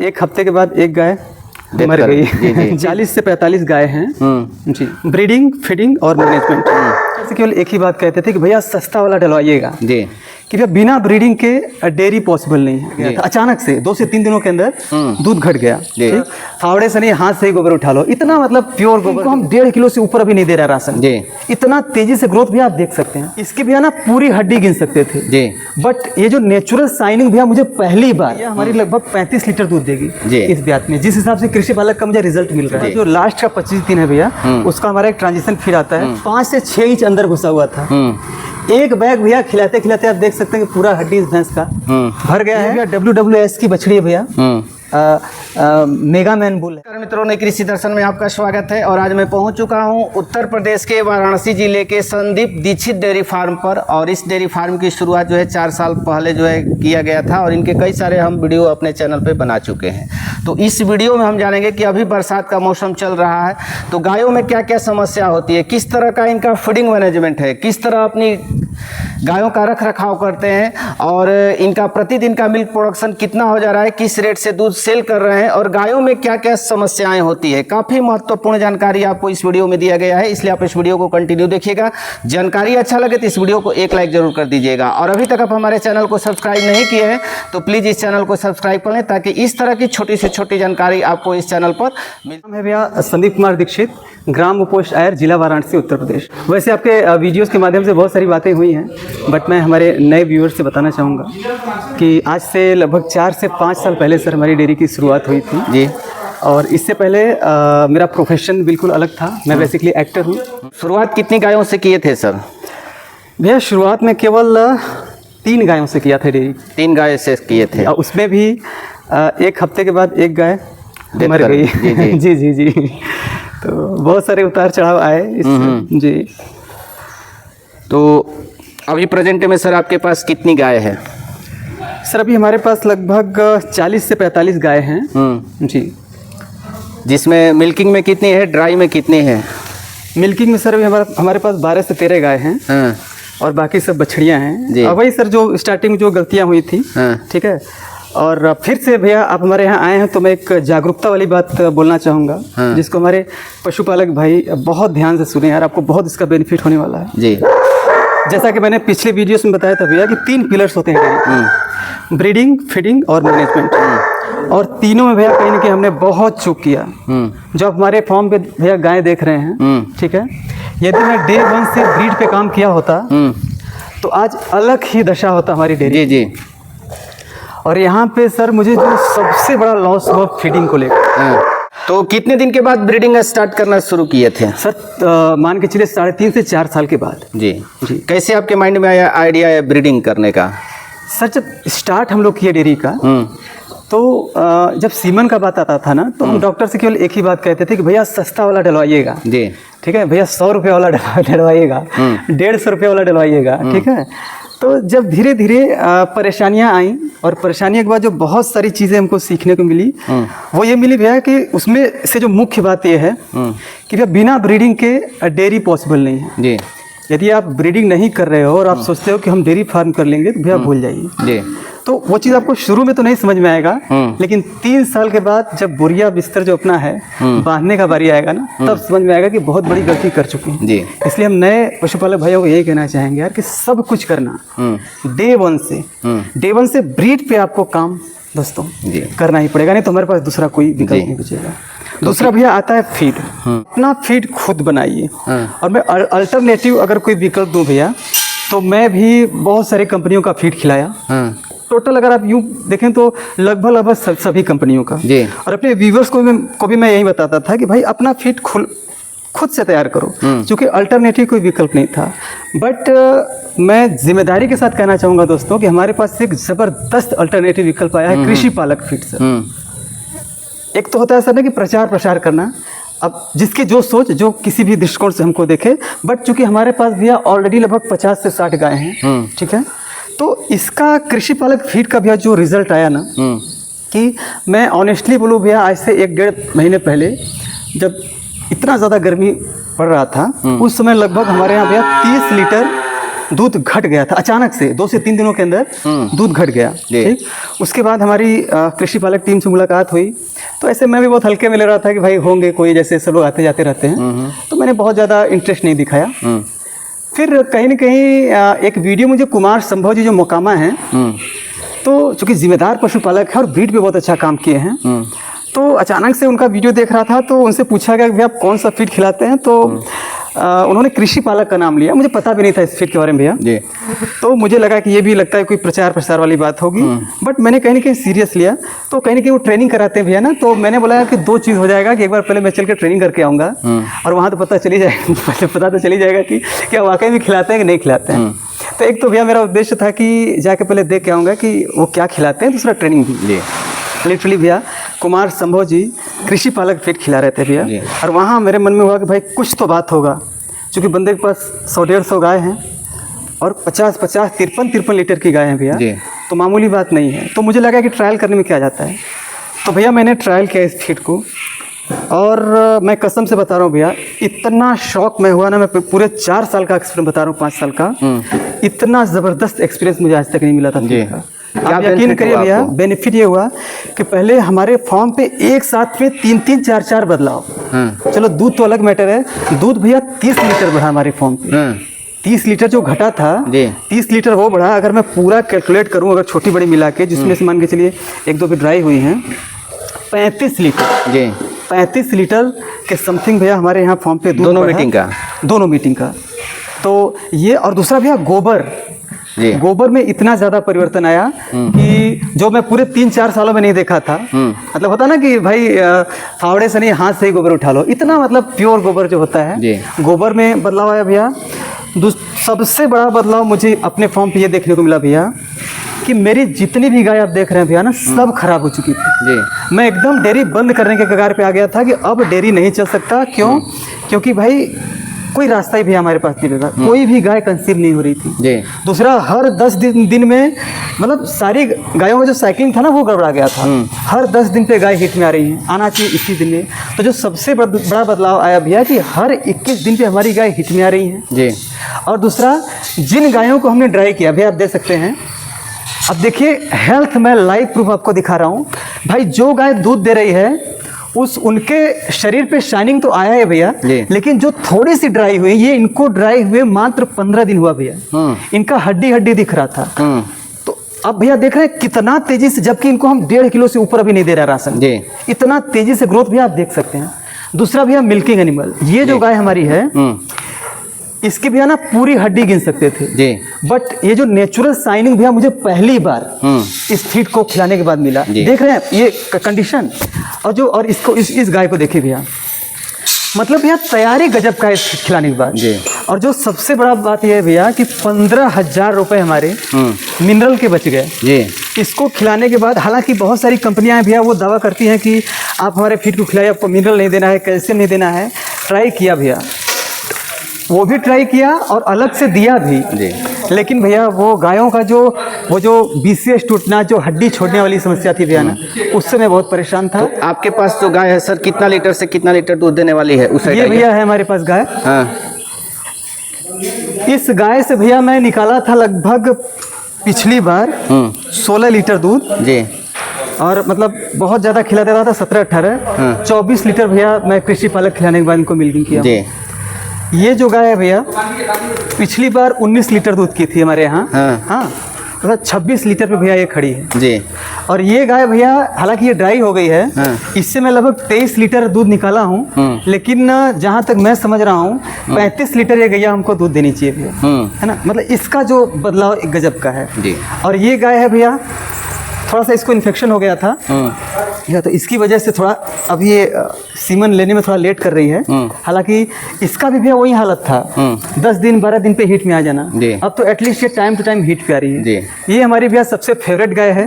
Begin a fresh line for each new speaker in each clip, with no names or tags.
एक हफ्ते के बाद एक गाय मर गई। 40 से 45 गाय हैं जी। ब्रीडिंग, फीडिंग और मैनेजमेंट से केवल एक ही बात कहते थे कि भैया सस्ता वाला डलवाइएगा जी, कि भैया बिना ब्रीडिंग के डेयरी पॉसिबल नहीं है। अचानक से 2 से 3 दिनों के अंदर दूध घट गया, फावड़े से नहीं, हाथ से ही गोबर उठा लो, इतना मतलब प्योर गोबर। हम 1.5 किलो से ऊपर अभी नहीं दे रहा राशन जी। इतना तेजी से ग्रोथ भी आप देख सकते हैं। इसकी भैया ना पूरी हड्डी गिन सकते थे जी, बट ये जो नेचुरल साइनिंग भैया मुझे पहली बार हमारी लगभग 35 लीटर दूध देगी इस ब्यात में, जिस हिसाब से कृषि पालक का मुझे रिजल्ट मिल रहा है। जो लास्ट का 25 दिन है भैया, उसका हमारा एक ट्रांजिशन फिर आता है। 5 से 6 इंच अंदर घुसा हुआ था। एक बैग भैया खिलाते खिलाते आप देख सकते हैं कि पूरा हड्डी इस भैंस का भर गया है। भैया WWS की बछड़ी है भैया, मेगा मैन बुल है।
मित्रों ने कृषि दर्शन में आपका स्वागत है और आज मैं पहुंच चुका हूं उत्तर प्रदेश के वाराणसी जिले के संदीप दीक्षित डेयरी फार्म पर। और इस डेयरी फार्म की शुरुआत जो है 4 साल पहले जो है किया गया था और इनके कई सारे हम वीडियो अपने चैनल पे बना चुके हैं। तो इस वीडियो में हम जानेंगे कि अभी बरसात का मौसम चल रहा है तो गायों में क्या क्या समस्या होती है, किस तरह का इनका फीडिंग मैनेजमेंट है, किस तरह अपनी गायों का रख रखाव करते हैं और इनका प्रतिदिन का मिल्क प्रोडक्शन कितना हो जा रहा है, किस रेट से दूध सेल कर रहे हैं और गायों में क्या क्या समस्याएं होती है। काफ़ी महत्वपूर्ण जानकारी आपको इस वीडियो में दिया गया है, इसलिए आप इस वीडियो को कंटिन्यू देखिएगा। जानकारी अच्छा लगे तो इस वीडियो को एक लाइक जरूर कर दीजिएगा और अभी तक आप हमारे चैनल को सब्सक्राइब नहीं किए हैं तो प्लीज़ इस चैनल को सब्सक्राइब कर लें ताकि इस तरह की छोटी से छोटी जानकारी आपको इस चैनल पर मिल।
नाम है भैया संदीप कुमार दीक्षित, ग्राम पोस्ट आयर, जिला वाराणसी, उत्तर प्रदेश। वैसे आपके वीडियोस के माध्यम से बहुत सारी बातें हुई हैं, बट मैं हमारे नए व्यूअर्स से बताना चाहूँगा कि आज से लगभग 4 से 5 साल पहले सर हमारी डेयरी की शुरुआत हुई थी जी। और इससे पहले मेरा प्रोफेशन बिल्कुल अलग था, मैं बेसिकली एक्टर हूँ।
शुरुआत कितनी गायों से किए थे सर?
भैया शुरुआत में केवल 3 गायों से किया था डेयरी।
3 गाय से किए थे,
उसमें भी एक हफ्ते के बाद एक गाय मर गई। जी जी जी। तो बहुत सारे उतार चढ़ाव आए इससे जी।
तो अभी प्रेजेंट में सर आपके पास कितनी गाय है?
सर अभी हमारे पास लगभग 40 से 45 गाय हैं जी।
जिसमें मिल्किंग में कितनी है, ड्राई में कितनी है?
मिल्किंग में सर अभी हमारे पास 12 से 13 गाय हैं और बाकी सब बछड़ियाँ हैं। वही सर जो स्टार्टिंग में जो गलतियाँ हुई थी, ठीक है। और फिर से भैया आप हमारे यहाँ आए हैं तो मैं एक जागरूकता वाली बात बोलना चाहूँगा, जिसको हमारे पशुपालक भाई बहुत ध्यान से सुने यार, आपको बहुत इसका बेनिफिट होने वाला है जी। जैसा कि मैंने पिछले वीडियोस में बताया था भैया कि 3 पिलर्स होते हैं, ब्रीडिंग, फीडिंग और मैनेजमेंट। और तीनों में भैया कहीं ना कहीं हमने बहुत चूक किया। जो आप हमारे फॉर्म पे भैया गाय देख रहे हैं, ठीक है, यदि मैं डे 1 से ब्रीड पे काम किया होता तो आज अलग ही दशा होता हमारी डेयरी जी। और यहाँ पे सर मुझे जो सबसे बड़ा लॉस हुआ फीडिंग को लेकर।
तो कितने दिन के बाद ब्रीडिंग स्टार्ट करना शुरू किए थे
सर? मान के चलिए 3.5 से 4 साल के बाद
जी जी। कैसे आपके माइंड में आया आइडिया है ब्रीडिंग करने का?
सर जब स्टार्ट हम लोग किए डेयरी का तो जब सीमन का बात आता था ना तो हम डॉक्टर से केवल एक ही बात कहते थे कि भैया सस्ता वाला डलवाइएगा जी, ठीक है भैया, 100 रुपये वाला डलवाइएगा, 150 रुपये वाला डलवाइएगा, ठीक है। तो जब धीरे धीरे परेशानियां आई और परेशानियों के बाद जो बहुत सारी चीज़ें हमको सीखने को मिली, वो ये मिली भैया कि उसमें से जो मुख्य बात ये है कि भैया बिना ब्रीडिंग के डेयरी पॉसिबल नहीं है जी। यदि आप ब्रीडिंग नहीं कर रहे हो और आप सोचते हो कि हम डेयरी फार्म कर लेंगे तो भैया भूल जाइए जी। तो वो चीज़ आपको शुरू में तो नहीं समझ में आएगा, लेकिन 3 साल के बाद जब बोरिया बिस्तर जो अपना है बांधने का बारी आएगा ना, तब समझ में आएगा कि बहुत बड़ी गलती कर चुके हैं जी। इसलिए हम नए पशुपालक भाइयों को यही कहना चाहेंगे यार कि सब कुछ करना डे 1 से ब्रीड पे आपको काम दोस्तों करना ही पड़ेगा, नहीं तो हमारे पास दूसरा कोई विकल्प नहीं बचेगा। दूसरा भैया आता है फीड। अपना फीड खुद बनाइए। और मैं अल्टरनेटिव अगर कोई विकल्प दूं भैया तो मैं भी बहुत सारी कंपनियों का फीड खिलाया। टोटल अगर आप यूँ देखें तो लगभग सभी कंपनियों का जी। और अपने व्यूवर्स को भी मैं यही बताता था कि भाई अपना फीड खुद से तैयार करो, क्योंकि अल्टरनेटिव कोई विकल्प नहीं था। बट मैं जिम्मेदारी के साथ कहना चाहूँगा दोस्तों कि हमारे पास एक ज़बरदस्त अल्टरनेटिव विकल्प आया है, कृषि पालक फीड सर। एक तो होता है सर ना कि प्रचार प्रसार करना, अब जिसकी जो सोच जो किसी भी दृष्टिकोण से हमको देखे, बट चूंकि हमारे पास भैया ऑलरेडी लगभग 50 से 60 गाय हैं, ठीक है। तो इसका कृषि पालक फीड का भैया जो रिजल्ट आया ना, कि मैं ऑनेस्टली बोलूँ भैया आज से 1-1.5 महीने पहले जब इतना ज़्यादा गर्मी पड़ रहा था, उस समय लगभग हमारे यहाँ भैया 30 लीटर दूध घट गया था अचानक से, 2 से 3 दिनों के अंदर दूध घट गया। ठीक, उसके बाद हमारी कृषि पालक टीम से मुलाकात हुई, तो ऐसे मैं भी बहुत हल्के में ले रहा था कि भाई होंगे कोई, जैसे सब लोग आते जाते रहते हैं, तो मैंने बहुत ज़्यादा इंटरेस्ट नहीं दिखाया। फिर कहीं ना कहीं एक वीडियो मुझे कुमार संभव जी जो मोकामा हैं, तो चूँकि जिम्मेदार पशुपालक है और ब्रीड पे बहुत अच्छा काम किए हैं, तो अचानक से उनका वीडियो देख रहा था, तो उनसे पूछा गया कि भैया आप कौन सा फीड खिलाते हैं, तो उन्होंने कृषि पालक का नाम लिया। मुझे पता भी नहीं था इस फीड के बारे में भैया जी। तो मुझे लगा कि ये भी लगता है कोई प्रचार प्रसार वाली बात होगी, बट मैंने कहीं ना कहीं सीरियस लिया। तो कहीं ना कहीं वो ट्रेनिंग कराते हैं भैया ना, तो मैंने बोला कि 2 चीज़ हो जाएगा कि एक बार पहले मैं चल के ट्रेनिंग करके आऊँगा और वहाँ तो पता चली जाएगा पता तो चली जाएगा कि क्या वाकई में खिलाते हैं कि नहीं खिलाते हैं। तो एक तो भैया मेरा उद्देश्य था कि जाके पहले देख के आऊँगा कि वो क्या खिलाते हैं, दूसरा ट्रेनिंग भी। लिटरली भैया कुमार संभव जी कृषि पालक फीड खिला रहे थे भैया, और वहाँ मेरे मन में हुआ कि भाई कुछ तो बात होगा, क्योंकि बंदे के पास 100-150 गाय हैं और 50-50 53 लीटर की गाय हैं भैया, तो मामूली बात नहीं है। तो मुझे लगा कि ट्रायल करने में क्या जाता है, तो भैया मैंने ट्रायल किया इस फीड को, और मैं कसम से बता रहा हूँ भैया, इतना शौक मैं हुआ ना, मैं पूरे 4 साल का एक्सपीरियंस बता रहा हूँ, 5 साल का, इतना ज़बरदस्त एक्सपीरियंस मुझे आज तक नहीं मिला था फीड का। आप यकीन करिए भैया, बेनिफिट ये हुआ कि पहले हमारे फॉर्म पे एक साथ में 3-3, 4-4 बदलाव। चलो दूध तो अलग मैटर है, दूध भैया 30 लीटर बढ़ा हमारे फॉर्म पे। 30 लीटर जो घटा था, 30 लीटर वो बढ़ा। अगर मैं पूरा कैलकुलेट करूं, अगर छोटी बड़ी मिला के, जिसमें से मान के चलिए 1-2 भी ड्राई हुई हैं, 35 लीटर 35 लीटर के समथिंग भैया हमारे यहाँ फॉर्म पे दूध दोनों मीटिंग का। तो ये, और दूसरा भैया गोबर में इतना ज़्यादा परिवर्तन आया कि जो मैं पूरे 3-4 सालों में नहीं देखा था। मतलब होता ना कि भाई फावड़े से नहीं, हाथ से ही गोबर उठा लो, इतना मतलब प्योर गोबर जो होता है, गोबर में बदलाव आया भैया। सबसे बड़ा बदलाव मुझे अपने फॉर्म पे ये देखने को मिला भैया कि मेरी जितनी भी गाय आप देख रहे हैं भैया ना, सब खराब हो चुकी थी। मैं एकदम डेयरी बंद करने के कगार पे आ गया था कि अब डेयरी नहीं चल सकता। क्यों? क्योंकि भाई कोई रास्ता ही भी हमारे पास नहीं लगा, कोई भी गाय कंसीव नहीं हो रही थी। दूसरा, हर 10 दिन में, मतलब सारी गायों का जो साइकिलिंग था ना, वो गड़बड़ा गया था। हर 10 दिन पे गाय हिट में आ रही है, आना चाहिए इसी दिन में। तो जो सबसे बड़ा बदलाव आया भैया कि हर 21 दिन पे हमारी गाय हिट में आ रही हैं। और दूसरा, जिन गायों को हमने ड्राई किया भैया, आप देख सकते हैं, अब देखिए हेल्थ में लाइव प्रूफ आपको दिखा रहा हूँ भाई। जो गाय दूध दे रही है उनके शरीर पे शाइनिंग तो आया है भैया, लेकिन जो थोड़ी सी ड्राई हुई, ये इनको ड्राई हुए मात्र 15 दिन हुआ भैया, इनका हड्डी दिख रहा था। तो अब भैया देख रहे हैं कितना तेजी से, जबकि इनको हम 1.5 किलो से ऊपर अभी नहीं दे रहा राशन, इतना तेजी से ग्रोथ भी आप देख सकते हैं। दूसरा भैया मिल्किंग एनिमल, ये जो गाय हमारी है, इसकी भैया ना पूरी हड्डी गिन सकते थे, बट ये जो नेचुरल साइनिंग भैया मुझे पहली बार इस फीड को खिलाने के बाद मिला। देख रहे हैं ये कंडीशन, और इसको इस गाय को देखिए भैया, मतलब भैया तैयारी गजब का है इस खिलाने के बाद। और जो सबसे बड़ा बात यह है भैया कि 15,000 रुपए हमारे मिनरल के बच गए इसको खिलाने के बाद। हालांकि बहुत सारी कंपनियां हैं भैया, वो दावा करती हैं कि आप हमारे फीड को खिलाइए, आपको मिनरल नहीं देना है, कैल्शियम नहीं देना है। ट्राई किया भैया, वो भी ट्राई किया और अलग से दिया भी, लेकिन भैया वो गायों का जो BCS टूटना, जो हड्डी छोड़ने वाली समस्या थी भैया ना, उससे मैं बहुत परेशान था।
तो आपके पास जो गाय है सर, कितना लीटर से कितना लीटर दूध देने वाली है?
ये भैया है हमारे पास गाय। इस गाय से भैया मैं निकाला था लगभग पिछली बार 16 लीटर दूध, और मतलब बहुत ज़्यादा खिला देता था, 17-18, 24 लीटर भैया मैं कृषि पालक खिलाने के बाद इनको मिल्किंग किया। ये जो गाय है भैया, पिछली बार 19 लीटर दूध की थी हमारे यहाँ, तो 26 लीटर पे भैया ये खड़ी है। और ये गाय भैया, हालांकि ये ड्राई हो गई है, इससे मैं लगभग 23 लीटर दूध निकाला हूँ, लेकिन जहाँ तक मैं समझ रहा हूँ 35 लीटर ये गैया हमको दूध देनी चाहिए भैया, है ना। मतलब इसका जो बदलाव एक गजब का है। और ये गाय है भैया, थोड़ा सा इसको इन्फेक्शन हो गया था या, तो इसकी वजह से थोड़ा अब ये सीमन लेने में थोड़ा लेट कर रही है। हालांकि इसका भी भैया वही हालत था, 10 दिन 12 दिन पे हीट में आ जाना। अब तो एटलीस्ट ये टाइम टू टाइम हीट पे आ रही है। ये हमारी भैया सबसे फेवरेट गाय है।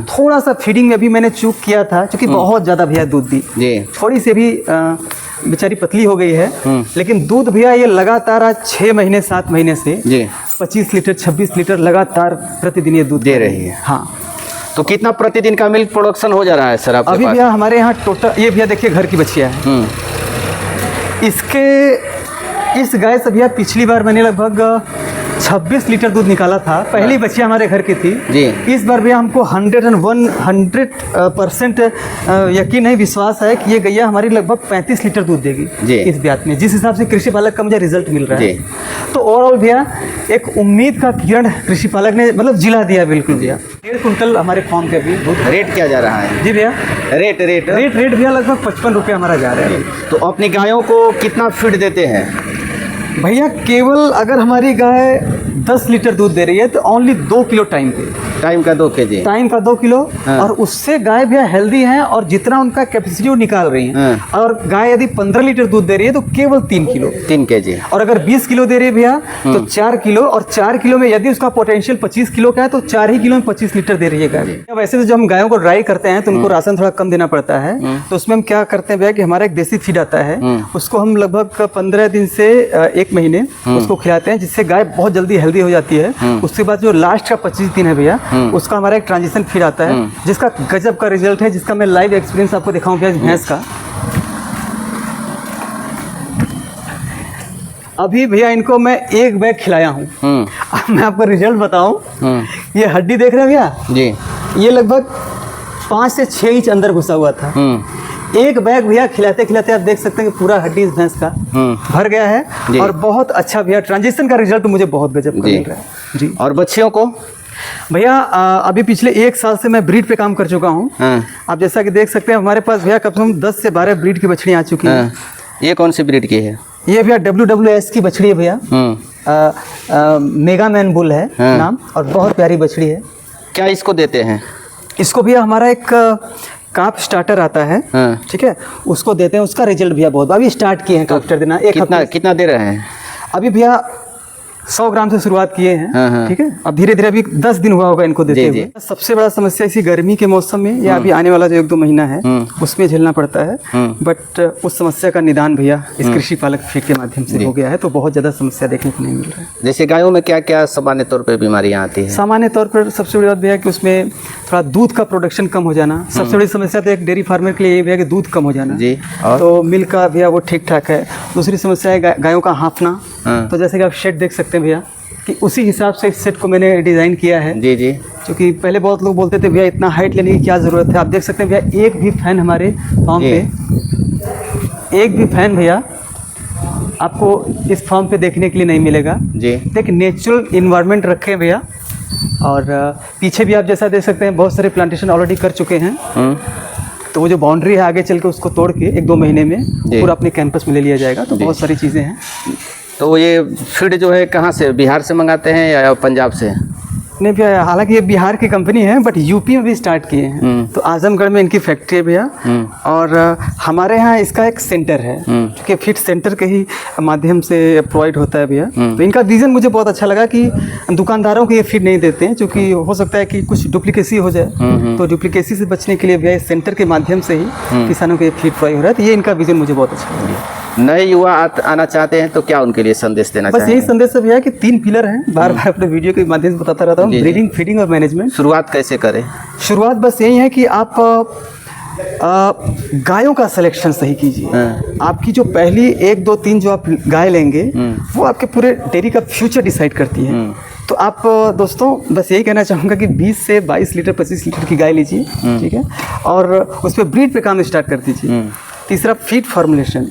थोड़ा सा फीडिंग में भी मैंने चूक किया था, क्योंकि बहुत ज़्यादा भैया दूध दी, थोड़ी सी भी बेचारी पतली हो गई है, लेकिन दूध भैया ये लगातार आज 6 महीने 7 महीने से 25 लीटर 26 लीटर लगातार प्रतिदिन ये दूध दे रही है। हाँ,
तो कितना प्रतिदिन का मिल्क प्रोडक्शन हो जा रहा है सर आपके
अभी भैया हमारे यहाँ टोटल? ये भैया देखिए घर की बछिया है। इस गाय से भैया पिछली बार मैंने लगभग 26 लीटर दूध निकाला था। पहली बच्ची हमारे घर की थी
जी।
इस बार भैया हमको 100% यकीन है, विश्वास है कि ये गैया हमारी लगभग 35 लीटर दूध देगी
जी।
इस ब्यात में, जिस हिसाब से कृषि पालक का मुझे रिजल्ट मिल रहा है।
जी।
तो ओवरऑल भैया एक उम्मीद का किरण कृषि पालक ने मतलब जिला दिया बिल्कुल भैया। 1.5 कुंटल हमारे फार्म पे अभी दूध।
रेट क्या जा रहा है?
जी भैया,
रेट रेट
रेट भैया लगभग 55 रुपये हमारा जा रहा है।
तो अपनी गायों को कितना फीड देते हैं?
भैया केवल अगर हमारी गाय 10 लीटर दूध दे रही है तो ओनली 2 किलो टाइम का 2 किलो।
हाँ।
और उससे गाय भैया हेल्दी है और जितना उनका कैपेसिटी वो निकाल रही है।
हाँ।
और गाय यदि 15 लीटर दूध दे रही है तो केवल 3 किलो
3 kg।
और अगर 20 किलो दे रही है भैया तो 4 किलो। और 4 किलो में यदि उसका पोटेंशियल 25 किलो का है तो 4 ही किलो में 25 लीटर दे रही है गाय। वैसे तो जब हम गायों को ड्राई करते हैं तो उनको राशन थोड़ा कम देना पड़ता है। तो उसमें हम क्या करते हैं भैया कि हमारा एक देसी फीड आता है, उसको हम लगभग 15 दिन से 1 महीने उसको खिलाते हैं, जिससे गाय बहुत जल्दी हेल्दी हो जाती है। उसके बाद जो लास्ट का 25 दिन है भैया उसका हमारा एक ट्रांजिशन फीड आता है, जिसका गजब का रिजल्ट है, जिसका मैं लाइव एक्सपीरियंस आपको दिखाऊं भैया भैंस का। अभी भैया इनको मैं एक बैग खिलाया हूँ। अब मैं आपको रिजल्ट बताऊं, ये हड्डी देख रहे हैं भैया
जी,
ये लगभग 5 से 6 इंच अंदर घुसा हुआ था। एक बैग भैया खिलाते खिलाते आप देख सकते हैं कि पूरा हड्डी इस भैंस का भर गया है। और बहुत अच्छा भैया ट्रांजिशन का रिजल्ट मुझे बहुत गजब का मिल रहा है जी।
और बच्चियों को
भैया अभी पिछले 1 साल से मैं ब्रीड पे काम कर चुका हूँ। आप जैसा कि देख सकते हैं हमारे पास भैया कम से कम 10 से 12 ब्रीड की बछड़ियाँ आ चुकी हैं।
ये कौन सी ब्रीड की है?
ये भैया WWS की बछड़ी है भैया, मेगा मैन बुल है नाम, और बहुत प्यारी बछड़ी है।
क्या इसको देते हैं?
इसको भैया हमारा एक काप स्टार्टर आता है, ठीक है, उसको देते हैं। उसका रिजल्ट भैया बहुत, अभी स्टार्ट किए हैं काप स्टार्टर देना।
कितना दे रहे हैं
अभी भैया? 100 ग्राम से शुरुआत किए हैं, ठीक है। अब धीरे धीरे अभी 10 दिन हुआ होगा इनको देते हुए। सबसे बड़ा समस्या इसी गर्मी के मौसम में या अभी आने वाला जो 1-2 महीना है उसमें झेलना पड़ता है। बट उस समस्या का निदान भैया इस कृषि पालक फीड के माध्यम से हो गया है, तो बहुत ज़्यादा समस्या देखने को नहीं मिल रहा है।
जैसे गायों में क्या क्या सामान्य तौर पर बीमारियाँ आती हैं?
सामान्य तौर पर सबसे बड़ी बात भैया कि उसमें थोड़ा दूध का प्रोडक्शन कम हो जाना। सबसे बड़ी समस्या तो एक डेयरी फार्मर के लिए ये भैया कि दूध कम हो जाना
जी।
तो मिल्क का भैया वो ठीक ठाक है। दूसरी समस्या है गायों का हाँफना। तो जैसे कि आप शेड देख सकते हैं भैया कि उसी हिसाब से इस सेट को मैंने डिज़ाइन किया है
जी जी।
क्योंकि पहले बहुत लोग बोलते थे भैया इतना हाइट लेने की क्या ज़रूरत है। आप देख सकते हैं भैया एक भी फैन हमारे फार्म पे, एक भी फैन भैया आपको इस फार्म पे देखने के लिए नहीं मिलेगा जी। एक नेचुरल इन्वायरमेंट रखे भैया। और पीछे भी आप जैसा देख सकते हैं बहुत सारे प्लांटेशन ऑलरेडी कर चुके हैं। तो वो जो बाउंड्री है आगे चल के उसको तोड़ के 1-2 महीने में पूरा अपने कैंपस में ले लिया जाएगा। तो बहुत सारी चीज़ें हैं।
तो ये फीड जो है कहाँ से, बिहार से मंगाते हैं या पंजाब से?
नहीं भैया, हालांकि ये बिहार की कंपनी है बट यूपी में भी स्टार्ट किए हैं। तो आजमगढ़ में इनकी फैक्ट्री है भैया। और हमारे यहाँ इसका एक सेंटर है क्योंकि फीड सेंटर के ही माध्यम से प्रोवाइड होता है भैया। तो इनका विजन मुझे बहुत अच्छा लगा कि दुकानदारों को ये फीड नहीं देते हैं क्योंकि हो सकता है कि कुछ डुप्लीकेसी हो जाए। तो डुप्लीकेसी से बचने के लिए भैया इस सेंटर के माध्यम से ही किसानों को ये फीड प्रोवाइड हो रहा है। तो ये इनका विजन मुझे बहुत अच्छा लगा।
नए युवा आना चाहते हैं तो क्या उनके लिए संदेश देना
बस
चाहिए?
यही संदेश है भैया कि 3 पिलर हैं, बार बार अपने वीडियो के माध्यम से बताता रहता हूँ। ब्रीडिंग, फीडिंग और मैनेजमेंट।
शुरुआत कैसे करें?
शुरुआत बस यही है कि आप गायों का सिलेक्शन सही कीजिए। आपकी जो पहली 1, 2, 3 जो आप गाय लेंगे वो आपके पूरे डेयरी का फ्यूचर डिसाइड करती है। तो आप दोस्तों बस यही कहना चाहूँगा कि 20 से 22 लीटर 25 लीटर की गाय लीजिए, ठीक है, और उस पर ब्रीड पे काम स्टार्ट कर दीजिए। तीसरा फीड फॉर्मुलेशन,